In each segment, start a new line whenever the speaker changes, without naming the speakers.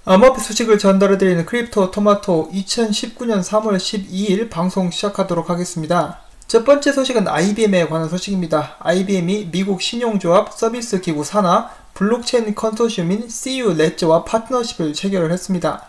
암호화폐 소식을 전달해드리는 크립토 토마토 2019년 3월 12일 방송 시작하도록 하겠습니다. 첫 번째 소식은 IBM에 관한 소식입니다. IBM이 미국 신용조합 서비스 기구 산하 블록체인 컨소시엄인 CU 레저와 파트너십을 체결을 했습니다.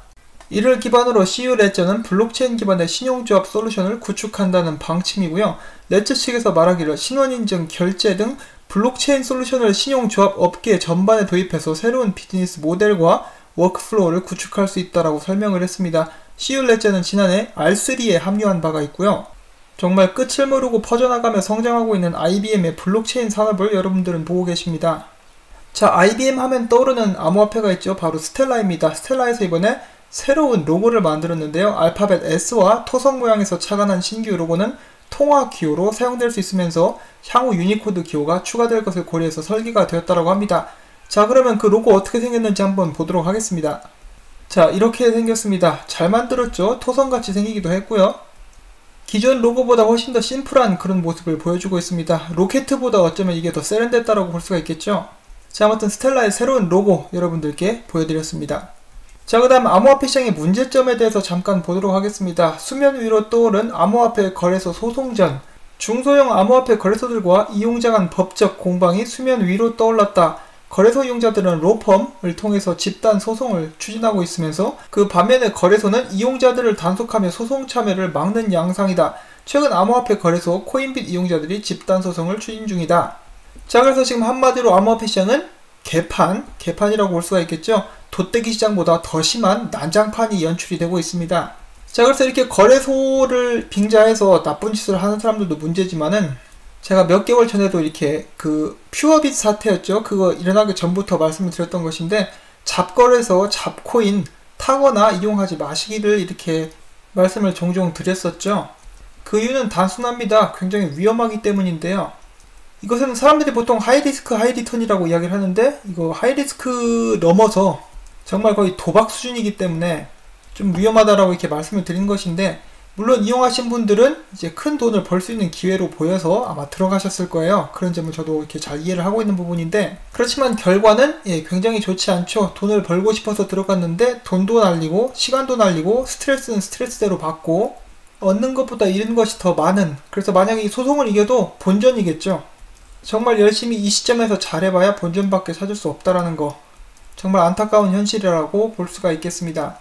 이를 기반으로 CU 레저는 블록체인 기반의 신용조합 솔루션을 구축한다는 방침이고요. 레저 측에서 말하기를 신원인증, 결제 등 블록체인 솔루션을 신용조합 업계 전반에 도입해서 새로운 비즈니스 모델과 워크플로우를 구축할 수 있다라고 설명을 했습니다. CU 레저는 지난해 R3에 합류한 바가 있고요. 정말 끝을 모르고 퍼져나가며 성장하고 있는 IBM의 블록체인 산업을 여러분들은 보고 계십니다. 자, IBM 하면 떠오르는 암호화폐가 있죠. 바로 스텔라입니다. 스텔라에서 이번에 새로운 로고를 만들었는데요. 알파벳 S와 토성 모양에서 착안한 신규 로고는 통화 기호로 사용될 수 있으면서 향후 유니코드 기호가 추가될 것을 고려해서 설계가 되었다고 합니다. 자, 그러면 그 로고 어떻게 생겼는지 한번 보도록 하겠습니다. 자, 이렇게 생겼습니다. 잘 만들었죠? 토성같이 생기기도 했고요. 기존 로고보다 훨씬 더 심플한 그런 모습을 보여주고 있습니다. 로켓보다 어쩌면 이게 더 세련됐다라고 볼 수가 있겠죠? 자, 아무튼 스텔라의 새로운 로고 여러분들께 보여드렸습니다. 자, 그 다음 암호화폐 시장의 문제점에 대해서 잠깐 보도록 하겠습니다. 수면 위로 떠오른 암호화폐 거래소 소송전. 중소형 암호화폐 거래소들과 이용자 간 법적 공방이 수면 위로 떠올랐다. 거래소 이용자들은 로펌을 통해서 집단 소송을 추진하고 있으면서 그 반면에 거래소는 이용자들을 단속하며 소송 참여를 막는 양상이다. 최근 암호화폐 거래소 코인빗 이용자들이 집단 소송을 추진 중이다. 자, 그래서 지금 한마디로 암호화폐 시장은 개판이라고 볼 수가 있겠죠. 돗대기 시장보다 더 심한 난장판이 연출이 되고 있습니다. 자, 그래서 이렇게 거래소를 빙자해서 나쁜 짓을 하는 사람들도 문제지만은 제가 몇 개월 전에도 이렇게 그 퓨어빗 사태였죠. 그거 일어나기 전부터 말씀을 드렸던 것인데 잡거래소, 잡코인 타거나 이용하지 마시기를 이렇게 말씀을 종종 드렸었죠. 그 이유는 단순합니다. 굉장히 위험하기 때문인데요. 이것은 사람들이 보통 하이리스크 하이리턴이라고 이야기를 하는데 이거 하이리스크 넘어서 정말 거의 도박 수준이기 때문에 좀 위험하다라고 이렇게 말씀을 드린 것인데, 물론 이용하신 분들은 이제 큰 돈을 벌 수 있는 기회로 보여서 아마 들어가셨을 거예요. 그런 점을 저도 이렇게 잘 이해를 하고 있는 부분인데, 그렇지만 결과는 굉장히 좋지 않죠. 돈을 벌고 싶어서 들어갔는데 돈도 날리고 시간도 날리고 스트레스는 스트레스대로 받고 얻는 것보다 잃은 것이 더 많은, 그래서 만약에 이 소송을 이겨도 본전이겠죠. 정말 열심히 이 시점에서 잘해봐야 본전밖에 찾을 수 없다라는 거, 정말 안타까운 현실이라고 볼 수가 있겠습니다.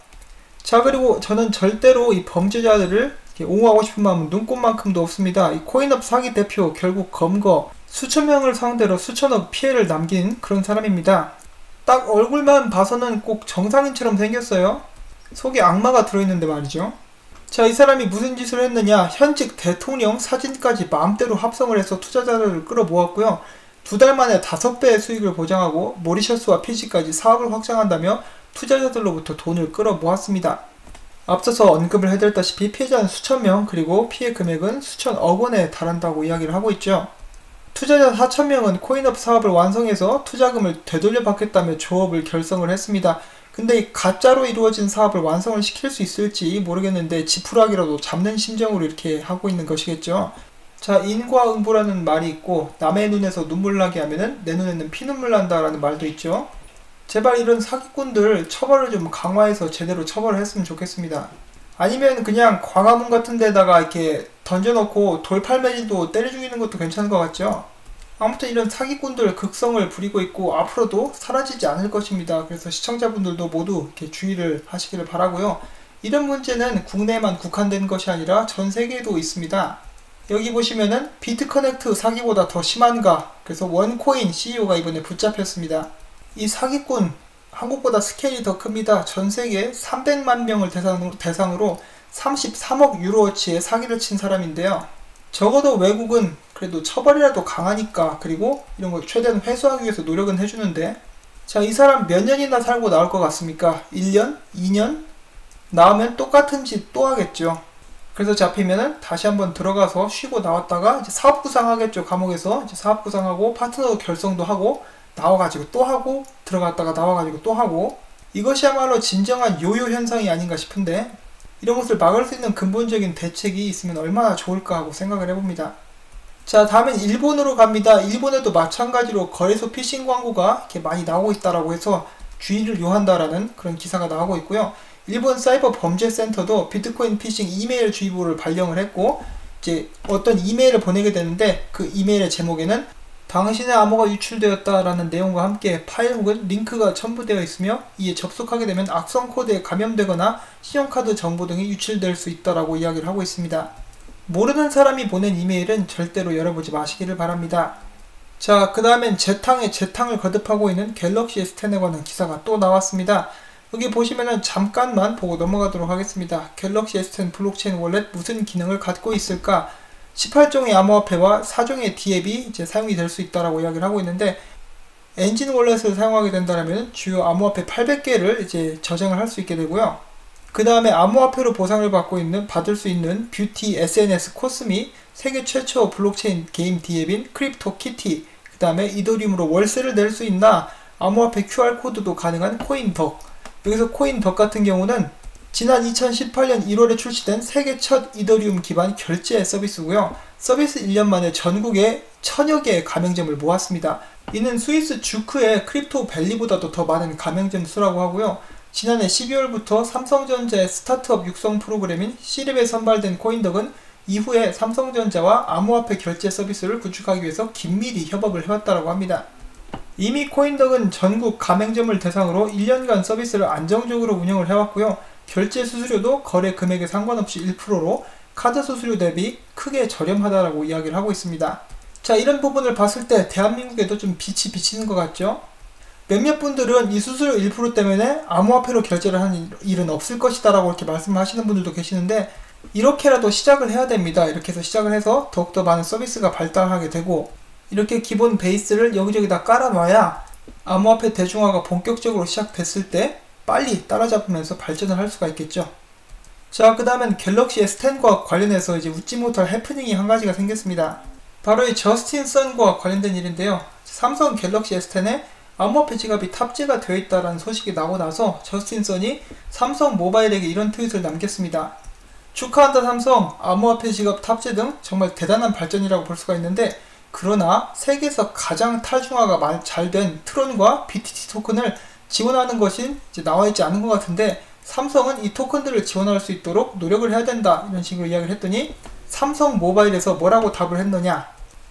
자, 그리고 저는 절대로 이 범죄자들을 옹호하고 싶은 마음은 눈꼽만큼도 없습니다. 이 코인업 사기 대표 결국 검거 수천 명을 상대로 수천억 피해를 남긴 그런 사람입니다. 딱 얼굴만 봐서는 꼭 정상인처럼 생겼어요. 속에 악마가 들어있는데 말이죠. 자, 이 사람이 무슨 짓을 했느냐. 현직 대통령 사진까지 마음대로 합성을 해서 투자자들을 끌어모았고요. 2달 만에 5배의 수익을 보장하고 모리셔스와 피지까지 사업을 확장한다며 투자자들로부터 돈을 끌어모았습니다. 앞서서 언급을 해드렸다시피 피해자는 수천 명, 그리고 피해 금액은 수천억 원에 달한다고 이야기를 하고 있죠. 투자자 4천 명은 코인업 사업을 완성해서 투자금을 되돌려 받겠다며 조업을 결성을 했습니다. 근데 이 가짜로 이루어진 사업을 완성을 시킬 수 있을지 모르겠는데 지푸라기라도 잡는 심정으로 이렇게 하고 있는 것이겠죠. 자, 인과응보라는 말이 있고 남의 눈에서 눈물 나게 하면은 내 눈에는 피눈물 난다라는 말도 있죠. 제발 이런 사기꾼들 처벌을 좀 강화해서 제대로 처벌을 했으면 좋겠습니다. 아니면 그냥 광화문 같은 데다가 이렇게 던져놓고 돌팔매질도 때려 죽이는 것도 괜찮은 것 같죠. 아무튼 이런 사기꾼들 극성을 부리고 있고 앞으로도 사라지지 않을 것입니다. 그래서 시청자분들도 모두 이렇게 주의를 하시기를 바라고요. 이런 문제는 국내에만 국한된 것이 아니라 전 세계에도 있습니다. 여기 보시면은 비트커넥트 사기보다 더 심한가. 그래서 원코인 CEO가 이번에 붙잡혔습니다. 이 사기꾼 한국보다 스케일이 더 큽니다. 전세계 300만 명을 대상으로 33억 유로어치의 사기를 친 사람인데요. 적어도 외국은 그래도 처벌이라도 강하니까, 그리고 이런 걸 최대한 회수하기 위해서 노력은 해주는데, 자, 이 사람 몇 년이나 살고 나올 것 같습니까? 1년? 2년? 나오면 똑같은 짓 또 하겠죠. 그래서 잡히면은 다시 한번 들어가서 쉬고 나왔다가 이제 사업구상 하겠죠. 감옥에서 이제 사업구상하고 파트너 결성도 하고 나와가지고 또 하고 들어갔다가 나와가지고 또 하고, 이것이야말로 진정한 요요 현상이 아닌가 싶은데, 이런 것을 막을 수 있는 근본적인 대책이 있으면 얼마나 좋을까 하고 생각을 해봅니다. 자, 다음엔 일본으로 갑니다. 일본에도 마찬가지로 거래소 피싱 광고가 이렇게 많이 나오고 있다라고 해서 주의를 요한다라는 그런 기사가 나오고 있고요. 일본 사이버 범죄 센터도 비트코인 피싱 이메일 주의보를 발령을 했고, 이제 어떤 이메일을 보내게 되는데 그 이메일의 제목에는 당신의 암호가 유출되었다라는 내용과 함께 파일 혹은 링크가 첨부되어 있으며 이에 접속하게 되면 악성 코드에 감염되거나 신용카드 정보 등이 유출될 수 있다라고 이야기를 하고 있습니다. 모르는 사람이 보낸 이메일은 절대로 열어보지 마시기를 바랍니다. 자, 그 다음엔 재탕에 재탕을 거듭하고 있는 갤럭시 S10에 관한 기사가 또 나왔습니다. 여기 보시면은 잠깐만 보고 넘어가도록 하겠습니다. 갤럭시 S10 블록체인 월렛 무슨 기능을 갖고 있을까? 18종의 암호화폐와 4종의 D앱이 이제 사용이 될 수 있다라고 이야기를 하고 있는데, 엔진 월렛을 사용하게 된다면 주요 암호화폐 800개를 이제 저장을 할 수 있게 되고요. 그 다음에 암호화폐로 보상을 받을 수 있는 뷰티 SNS 코스미, 세계 최초 블록체인 게임 D앱인 크립토 키티, 그 다음에 이더리움으로 월세를 낼 수 있나, 암호화폐 QR코드도 가능한 코인덕. 여기서 코인덕 같은 경우는 지난 2018년 1월에 출시된 세계 첫 이더리움 기반 결제 서비스고요. 서비스 1년 만에 전국에 1000여 개의 가맹점을 모았습니다. 이는 스위스 주크의 크립토 밸리보다도 더 많은 가맹점 수라고 하고요. 지난해 12월부터 삼성전자의 스타트업 육성 프로그램인 C랩에 선발된 코인덕은 이후에 삼성전자와 암호화폐 결제 서비스를 구축하기 위해서 긴밀히 협업을 해왔다고 합니다. 이미 코인덕은 전국 가맹점을 대상으로 1년간 서비스를 안정적으로 운영을 해왔고요. 결제 수수료도 거래 금액에 상관없이 1%로 카드 수수료 대비 크게 저렴하다라고 이야기를 하고 있습니다. 자, 이런 부분을 봤을 때 대한민국에도 좀 빛이 비치는 것 같죠? 몇몇 분들은 이 수수료 1% 때문에 암호화폐로 결제를 하는 일은 없을 것이다 라고 이렇게 말씀하시는 분들도 계시는데, 이렇게라도 시작을 해야 됩니다. 이렇게 해서 시작을 해서 더욱더 많은 서비스가 발달하게 되고, 이렇게 기본 베이스를 여기저기다 깔아놔야 암호화폐 대중화가 본격적으로 시작됐을 때 빨리 따라잡으면서 발전을 할 수가 있겠죠. 자, 그 다음엔 갤럭시 S10과 관련해서 이제 웃지 못할 해프닝이 한 가지가 생겼습니다. 바로 이 저스틴 선과 관련된 일인데요. 삼성 갤럭시 S10에 암호화폐 지갑이 탑재가 되어 있다는 소식이 나고 나서 저스틴 선이 삼성 모바일에게 이런 트윗을 남겼습니다. 축하한다 삼성, 암호화폐 지갑 탑재 등 정말 대단한 발전이라고 볼 수가 있는데, 그러나 세계에서 가장 탈중화가 잘 된 트론과 BTC 토큰을 지원하는 것이 이제 나와있지 않은 것 같은데, 삼성은 이 토큰들을 지원할 수 있도록 노력을 해야 된다, 이런 식으로 이야기를 했더니 삼성 모바일에서 뭐라고 답을 했느냐?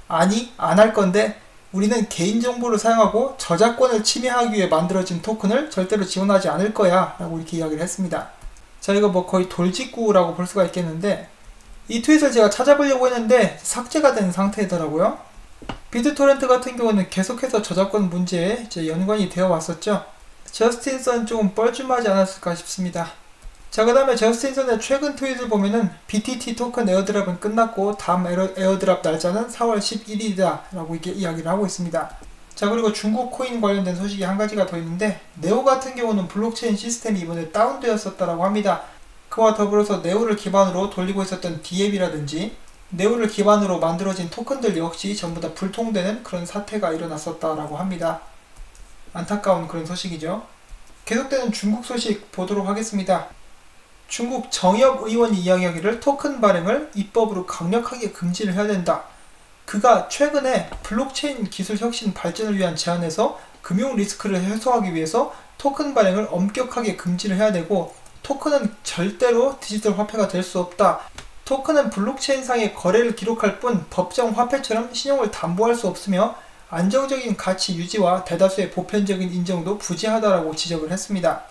아니, 안 할 건데 우리는 개인정보를 사용하고 저작권을 침해하기 위해 만들어진 토큰을 절대로 지원하지 않을 거야 라고 이렇게 이야기를 했습니다. 자, 이거 뭐 거의 돌직구라고 볼 수가 있겠는데, 이 트윗을 제가 찾아보려고 했는데 삭제가 된 상태더라고요. 비트토렌트 같은 경우는 계속해서 저작권 문제에 이제 연관이 되어 왔었죠. 저스틴 선 조금 뻘쭘하지 않았을까 싶습니다. 자, 그 다음에 저스틴 선의 최근 트윗을 보면은 BTT 토큰 에어드랍은 끝났고 다음 에어드랍 날짜는 4월 11일이다 라고 이야기를 하고 있습니다. 자, 그리고 중국 코인 관련된 소식이 한 가지가 더 있는데, 네오 같은 경우는 블록체인 시스템이 이번에 다운되었었다라고 합니다. 그와 더불어서 네오를 기반으로 돌리고 있었던 D앱이라든지 네오를 기반으로 만들어진 토큰들 역시 전부 다 불통되는 그런 사태가 일어났었다라고 합니다. 안타까운 그런 소식이죠. 계속되는 중국 소식 보도록 하겠습니다. 중국 정엽 의원이 이야기하기를 토큰 발행을 입법으로 강력하게 금지를 해야 된다. 그가 최근에 블록체인 기술 혁신 발전을 위한 제안에서 금융 리스크를 해소하기 위해서 토큰 발행을 엄격하게 금지를 해야 되고, 토큰은 절대로 디지털 화폐가 될 수 없다. 토큰은 블록체인상의 거래를 기록할 뿐 법정 화폐처럼 신용을 담보할 수 없으며 안정적인 가치 유지와 대다수의 보편적인 인정도 부재하다라고 지적을 했습니다.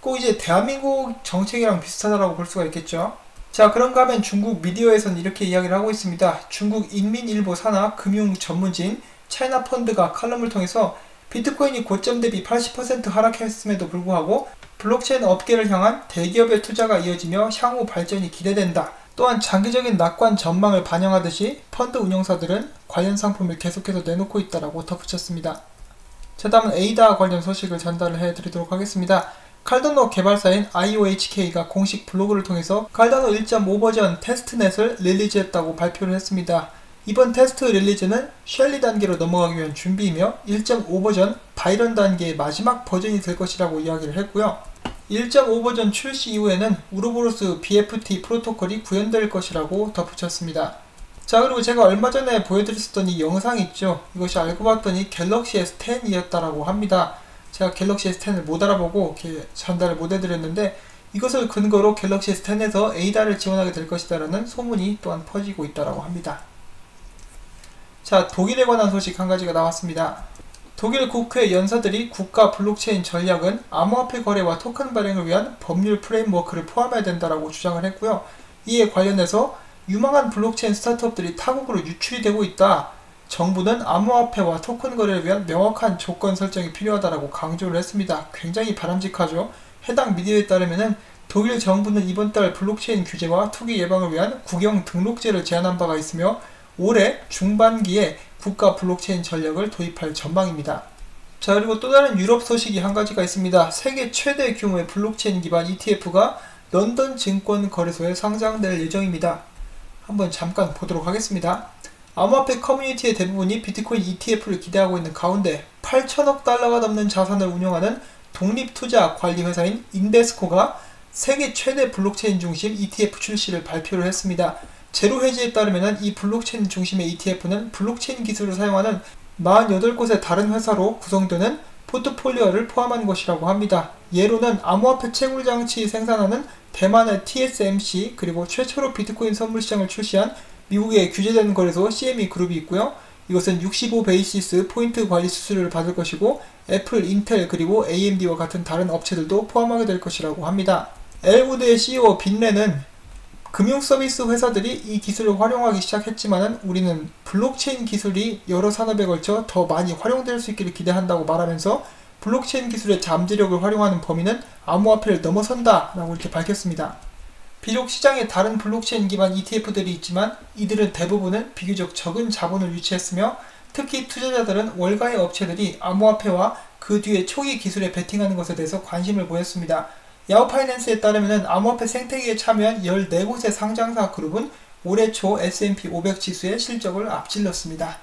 꼭 이제 대한민국 정책이랑 비슷하다라고 볼 수가 있겠죠. 자, 그런가 하면 중국 미디어에서는 이렇게 이야기를 하고 있습니다. 중국 인민일보 산하 금융 전문지인 차이나펀드가 칼럼을 통해서 비트코인이 고점 대비 80% 하락했음에도 불구하고 블록체인 업계를 향한 대기업의 투자가 이어지며 향후 발전이 기대된다. 또한 장기적인 낙관 전망을 반영하듯이 펀드 운용사들은 관련 상품을 계속해서 내놓고 있다라고 덧붙였습니다. 자, 다음은 에이다 관련 소식을 전달을 해드리도록 하겠습니다. 칼다노 개발사인 IOHK가 공식 블로그를 통해서 칼다노 1.5 버전 테스트넷을 릴리즈했다고 발표를 했습니다. 이번 테스트 릴리즈는 쉘리 단계로 넘어가기 위한 준비이며 1.5 버전 바이런 단계의 마지막 버전이 될 것이라고 이야기를 했고요. 1.5 버전 출시 이후에는 우르보로스 BFT 프로토콜이 구현될 것이라고 덧붙였습니다. 자, 그리고 제가 얼마 전에 보여드렸었던 이 영상 있죠. 이것이 알고 봤더니 갤럭시 S10이었다라고 합니다. 제가 갤럭시 S10을 못 알아보고 이렇게 전달을 못 해드렸는데, 이것을 근거로 갤럭시 S10에서 ADA를 지원하게 될 것이다 라는 소문이 또한 퍼지고 있다고 합니다. 자, 독일에 관한 소식 한 가지가 나왔습니다. 독일 국회 연사들이 국가 블록체인 전략은 암호화폐 거래와 토큰 발행을 위한 법률 프레임워크를 포함해야 된다고 주장을 했고요. 이에 관련해서 유망한 블록체인 스타트업들이 타국으로 유출이 되고 있다. 정부는 암호화폐와 토큰 거래를 위한 명확한 조건 설정이 필요하다고 강조를 했습니다. 굉장히 바람직하죠. 해당 미디어에 따르면 독일 정부는 이번 달 블록체인 규제와 투기 예방을 위한 국영 등록제를 제안한 바가 있으며 올해 중반기에 국가 블록체인 전략을 도입할 전망입니다. 자, 그리고 또 다른 유럽 소식이 한 가지가 있습니다. 세계 최대 규모의 블록체인 기반 ETF가 런던 증권거래소에 상장될 예정입니다. 한번 잠깐 보도록 하겠습니다. 암호화폐 커뮤니티의 대부분이 비트코인 ETF를 기대하고 있는 가운데 8천억 달러가 넘는 자산을 운영하는 독립투자 관리 회사인 인베스코가 세계 최대 블록체인 중심 ETF 출시를 발표를 했습니다. 제로헤지에 따르면 이 블록체인 중심의 ETF는 블록체인 기술을 사용하는 48곳의 다른 회사로 구성되는 포트폴리오를 포함한 것이라고 합니다. 예로는 암호화폐 채굴 장치 생산하는 대만의 TSMC, 그리고 최초로 비트코인 선물 시장을 출시한 미국의 규제된 거래소 CME 그룹이 있고요. 이것은 65 베이시스 포인트 관리 수수료를 받을 것이고, 애플, 인텔, 그리고 AMD와 같은 다른 업체들도 포함하게 될 것이라고 합니다. 엘우드의 CEO 빈레는 금융 서비스 회사들이 이 기술을 활용하기 시작했지만 우리는 블록체인 기술이 여러 산업에 걸쳐 더 많이 활용될 수 있기를 기대한다고 말하면서 블록체인 기술의 잠재력을 활용하는 범위는 암호화폐를 넘어선다 라고 이렇게 밝혔습니다. 비록 시장에 다른 블록체인 기반 ETF들이 있지만 이들은 대부분은 비교적 적은 자본을 유치했으며, 특히 투자자들은 월가의 업체들이 암호화폐와 그 뒤에 초기 기술에 베팅하는 것에 대해서 관심을 보였습니다. 야후파이낸스에 따르면 암호화폐 생태계에 참여한 14곳의 상장사 그룹은 올해 초 S&P 500 지수의 실적을 앞질렀습니다.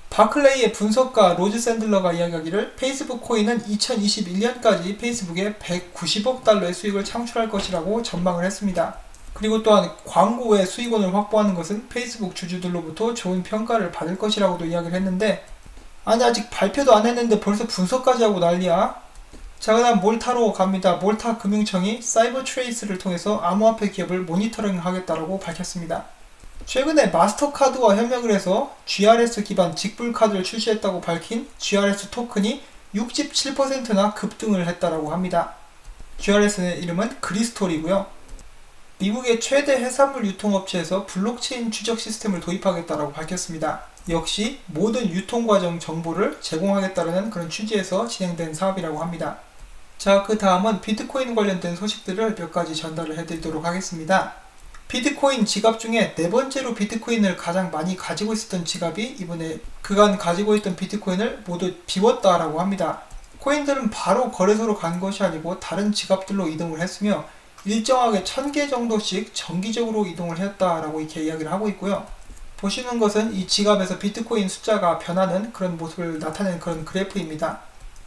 바클레이의 분석가 로즈 샌들러가 이야기하기를 페이스북 코인은 2021년까지 페이스북에 190억 달러의 수익을 창출할 것이라고 전망을 했습니다. 그리고 또한 광고 외 수익원을 확보하는 것은 페이스북 주주들로부터 좋은 평가를 받을 것이라고도 이야기를 했는데, 아니 아직 발표도 안 했는데 벌써 분석까지 하고 난리야? 자, 그 다음 몰타로 갑니다. 몰타 금융청이 사이버 트레이스를 통해서 암호화폐 기업을 모니터링 하겠다고 밝혔습니다. 최근에 마스터카드와 협력을 해서 GRS 기반 직불카드를 출시했다고 밝힌 GRS 토큰이 67%나 급등을 했다고 합니다. GRS의 이름은 그리스톨이고요. 미국의 최대 해산물 유통업체에서 블록체인 추적 시스템을 도입하겠다고 밝혔습니다. 역시 모든 유통과정 정보를 제공하겠다는 그런 취지에서 진행된 사업이라고 합니다. 자, 그 다음은 비트코인 관련된 소식들을 몇 가지 전달을 해드리도록 하겠습니다. 비트코인 지갑 중에 네 번째로 비트코인을 가장 많이 가지고 있었던 지갑이 이번에 그간 가지고 있던 비트코인을 모두 비웠다라고 합니다. 코인들은 바로 거래소로 간 것이 아니고 다른 지갑들로 이동을 했으며 일정하게 1000개 정도씩 정기적으로 이동을 했다라고 이렇게 이야기를 하고 있고요. 보시는 것은 이 지갑에서 비트코인 숫자가 변하는 그런 모습을 나타내는 그런 그래프입니다.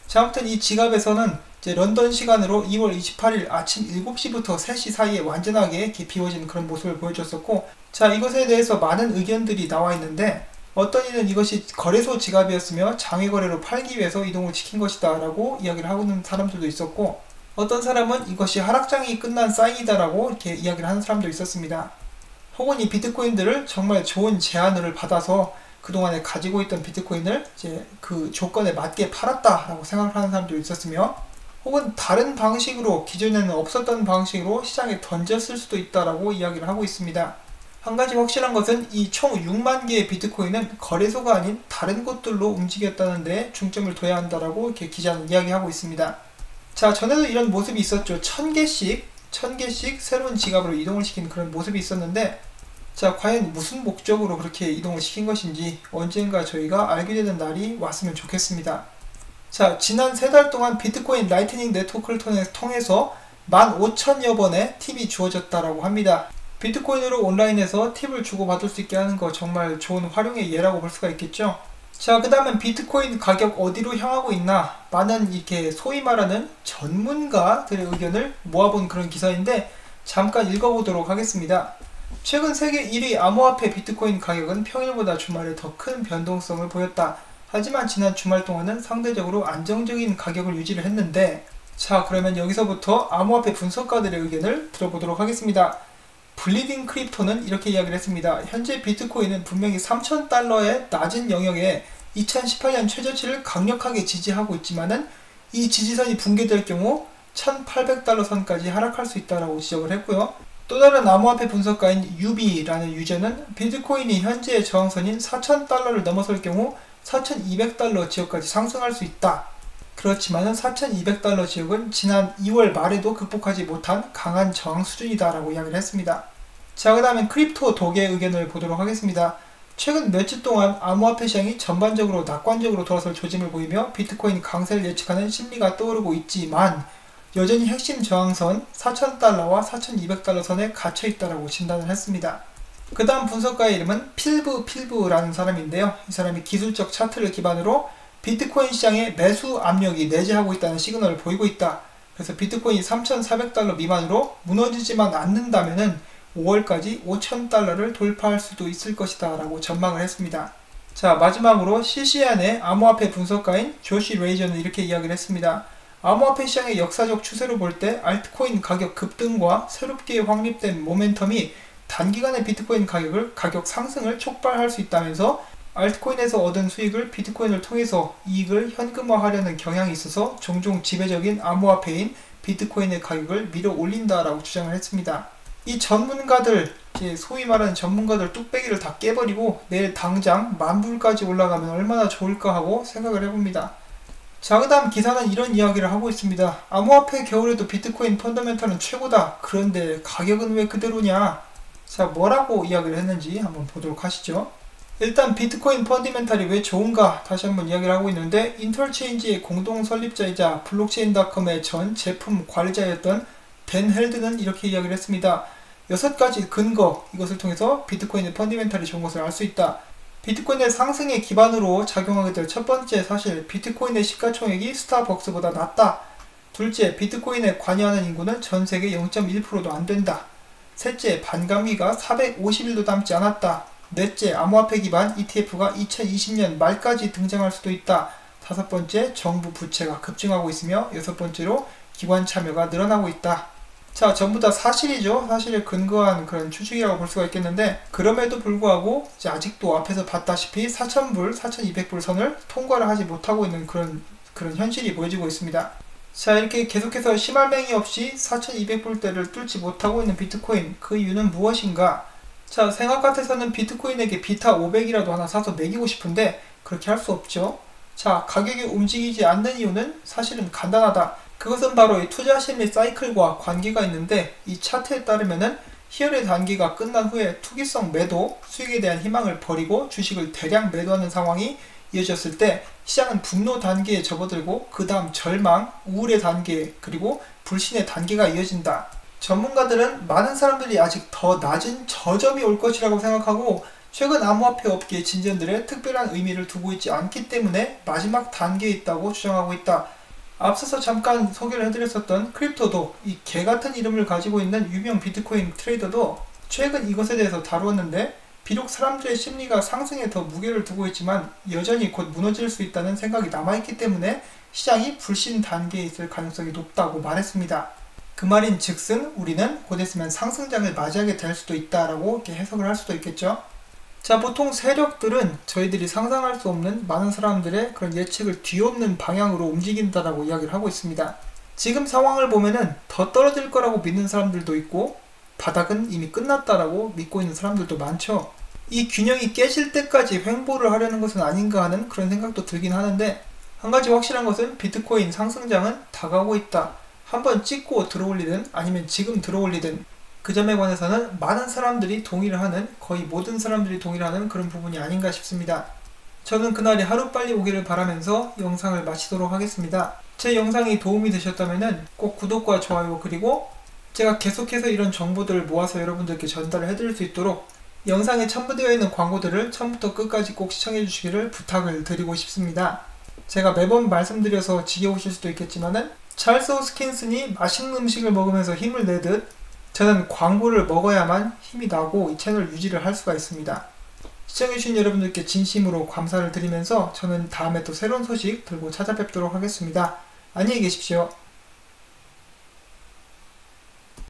자, 아무튼 이 지갑에서는 이제 런던 시간으로 2월 28일 아침 7시부터 3시 사이에 완전하게 이렇게 비워진 그런 모습을 보여줬었고, 자, 이것에 대해서 많은 의견들이 나와 있는데, 어떤 이는 이것이 거래소 지갑이었으며 장외거래로 팔기 위해서 이동을 시킨 것이다 라고 이야기를 하고 있는 사람들도 있었고, 어떤 사람은 이것이 하락장이 끝난 사인이다 라고 이렇게 이야기를 하는 사람도 있었습니다. 혹은 이 비트코인들을 정말 좋은 제안을 받아서 그동안에 가지고 있던 비트코인을 이제 그 조건에 맞게 팔았다라고 생각하는 사람도 있었으며, 혹은 다른 방식으로, 기존에는 없었던 방식으로 시장에 던졌을 수도 있다라고 이야기를 하고 있습니다. 한 가지 확실한 것은 이 총 6만 개의 비트코인은 거래소가 아닌 다른 곳들로 움직였다는 데 중점을 둬야 한다라고 이렇게 기자는 이야기하고 있습니다. 자, 전에도 이런 모습이 있었죠. 1000개씩 새로운 지갑으로 이동을 시킨 그런 모습이 있었는데, 자, 과연 무슨 목적으로 그렇게 이동을 시킨 것인지 언젠가 저희가 알게 되는 날이 왔으면 좋겠습니다. 자, 지난 3달 동안 비트코인 라이트닝 네트워크를 통해서 15,000여 번의 팁이 주어졌다라고 합니다. 비트코인으로 온라인에서 팁을 주고받을 수 있게 하는 거 정말 좋은 활용의 예라고 볼 수가 있겠죠. 자, 그 다음은 비트코인 가격 어디로 향하고 있나, 많은 이렇게 소위 말하는 전문가들의 의견을 모아본 그런 기사인데 잠깐 읽어보도록 하겠습니다. 최근 세계 1위 암호화폐 비트코인 가격은 평일보다 주말에 더 큰 변동성을 보였다. 하지만 지난 주말 동안은 상대적으로 안정적인 가격을 유지를 했는데, 자, 그러면 여기서부터 암호화폐 분석가들의 의견을 들어보도록 하겠습니다. 블리딩 크립토는 이렇게 이야기를 했습니다. 현재 비트코인은 분명히 3,000달러의 낮은 영역에 2018년 최저치를 강력하게 지지하고 있지만은 이 지지선이 붕괴될 경우 1,800달러 선까지 하락할 수 있다고 지적을 했고요. 또 다른 암호화폐 분석가인 유비라는 유저는 비트코인이 현재의 저항선인 4,000달러를 넘어설 경우 4,200달러 지역까지 상승할 수 있다. 그렇지만은 4,200달러 지역은 지난 2월 말에도 극복하지 못한 강한 저항 수준이다 라고 이야기를 했습니다. 자, 그 다음엔 크립토 독의 의견을 보도록 하겠습니다. 최근 몇 주 동안 암호화폐 시장이 전반적으로 낙관적으로 돌아설 조짐을 보이며 비트코인 강세를 예측하는 심리가 떠오르고 있지만 여전히 핵심 저항선 4,000달러와 4,200달러 선에 갇혀있다라고 진단을 했습니다. 그 다음 분석가의 이름은 필브라는 사람인데요. 이 사람이 기술적 차트를 기반으로 비트코인 시장에 매수 압력이 내재하고 있다는 시그널을 보이고 있다. 그래서 비트코인이 3,400달러 미만으로 무너지지만 않는다면은 5월까지 5,000달러를 돌파할 수도 있을 것이다 라고 전망을 했습니다. 자, 마지막으로 실시간의 암호화폐 분석가인 조시 레이저는 이렇게 이야기를 했습니다. 암호화폐 시장의 역사적 추세로 볼 때 알트코인 가격 급등과 새롭게 확립된 모멘텀이 단기간에 비트코인 가격 상승을 촉발할 수 있다면서 알트코인에서 얻은 수익을 비트코인을 통해서 이익을 현금화하려는 경향이 있어서 종종 지배적인 암호화폐인 비트코인의 가격을 밀어 올린다라고 주장을 했습니다. 이 전문가들, 소위 말하는 전문가들 뚝배기를 다 깨버리고 내일 당장 10,000불까지 올라가면 얼마나 좋을까 하고 생각을 해봅니다. 자, 그 다음 기사는 이런 이야기를 하고 있습니다. 암호화폐 겨울에도 비트코인 펀더멘털은 최고다. 그런데 가격은 왜 그대로냐? 자, 뭐라고 이야기를 했는지 한번 보도록 하시죠. 일단 비트코인 펀더멘털이 왜 좋은가 다시 한번 이야기를 하고 있는데, 인터체인지의 공동 설립자이자 블록체인.com의 전 제품 관리자였던 댄 헬드는 이렇게 이야기를 했습니다. 6가지 근거, 이것을 통해서 비트코인의 펀더멘털이 좋은 것을 알 수 있다. 비트코인의 상승의 기반으로 작용하게 될 첫 번째 사실, 비트코인의 시가총액이 스타벅스보다 낮다. 둘째, 비트코인에 관여하는 인구는 전 세계 0.1%도 안 된다. 셋째, 반감기가 450일도 남지 않았다. 넷째, 암호화폐 기반 ETF가 2020년 말까지 등장할 수도 있다. 다섯 번째, 정부 부채가 급증하고 있으며 여섯 번째로 기관 참여가 늘어나고 있다. 자, 전부 다 사실이죠. 사실에 근거한 그런 추측이라고 볼 수가 있겠는데, 그럼에도 불구하고 아직도 앞에서 봤다시피 4,000불, 4,200불 선을 통과를 하지 못하고 있는 그런 현실이 보여지고 있습니다. 자, 이렇게 계속해서 심할맹이 없이 4,200불대를 뚫지 못하고 있는 비트코인, 그 이유는 무엇인가? 자, 생각 같아서는 비트코인에게 비타 500이라도 하나 사서 매기고 싶은데 그렇게 할 수 없죠. 자, 가격이 움직이지 않는 이유는 사실은 간단하다. 그것은 바로 이 투자 심리 사이클과 관계가 있는데, 이 차트에 따르면은 희열의 단계가 끝난 후에 투기성 매도, 수익에 대한 희망을 버리고 주식을 대량 매도하는 상황이 이어졌을 때 시장은 분노 단계에 접어들고 그 다음 절망, 우울의 단계, 그리고 불신의 단계가 이어진다. 전문가들은 많은 사람들이 아직 더 낮은 저점이 올 것이라고 생각하고 최근 암호화폐 업계의 진전들에 특별한 의미를 두고 있지 않기 때문에 마지막 단계에 있다고 주장하고 있다. 앞서서 잠깐 소개를 해드렸었던 크립토도, 이 개같은 이름을 가지고 있는 유명 비트코인 트레이더도 최근 이것에 대해서 다루었는데, 비록 사람들의 심리가 상승에 더 무게를 두고 있지만 여전히 곧 무너질 수 있다는 생각이 남아있기 때문에 시장이 불신 단계에 있을 가능성이 높다고 말했습니다. 그 말인 즉슨 우리는 곧 있으면 상승장을 맞이하게 될 수도 있다라고 이렇게 해석을 할 수도 있겠죠. 자, 보통 세력들은 저희들이 상상할 수 없는 많은 사람들의 그런 예측을 뒤엎는 방향으로 움직인다라고 이야기를 하고 있습니다. 지금 상황을 보면은 더 떨어질 거라고 믿는 사람들도 있고 바닥은 이미 끝났다라고 믿고 있는 사람들도 많죠. 이 균형이 깨질 때까지 횡보를 하려는 것은 아닌가 하는 그런 생각도 들긴 하는데, 한 가지 확실한 것은 비트코인 상승장은 다가오고 있다. 한번 찍고 들어올리든 아니면 지금 들어올리든 그 점에 관해서는 많은 사람들이 동의를 하는, 거의 모든 사람들이 동의를 하는 그런 부분이 아닌가 싶습니다. 저는 그날이 하루빨리 오기를 바라면서 영상을 마치도록 하겠습니다. 제 영상이 도움이 되셨다면 꼭 구독과 좋아요, 그리고 제가 계속해서 이런 정보들을 모아서 여러분들께 전달을 해드릴 수 있도록 영상에 첨부되어 있는 광고들을 처음부터 끝까지 꼭 시청해 주시기를 부탁을 드리고 싶습니다. 제가 매번 말씀드려서 지겨우실 수도 있겠지만은 찰스 호스킨슨이 맛있는 음식을 먹으면서 힘을 내듯 저는 광고를 먹어야만 힘이 나고 이 채널 유지를 할 수가 있습니다. 시청해주신 여러분들께 진심으로 감사를 드리면서 저는 다음에 또 새로운 소식 들고 찾아뵙도록 하겠습니다. 안녕히 계십시오.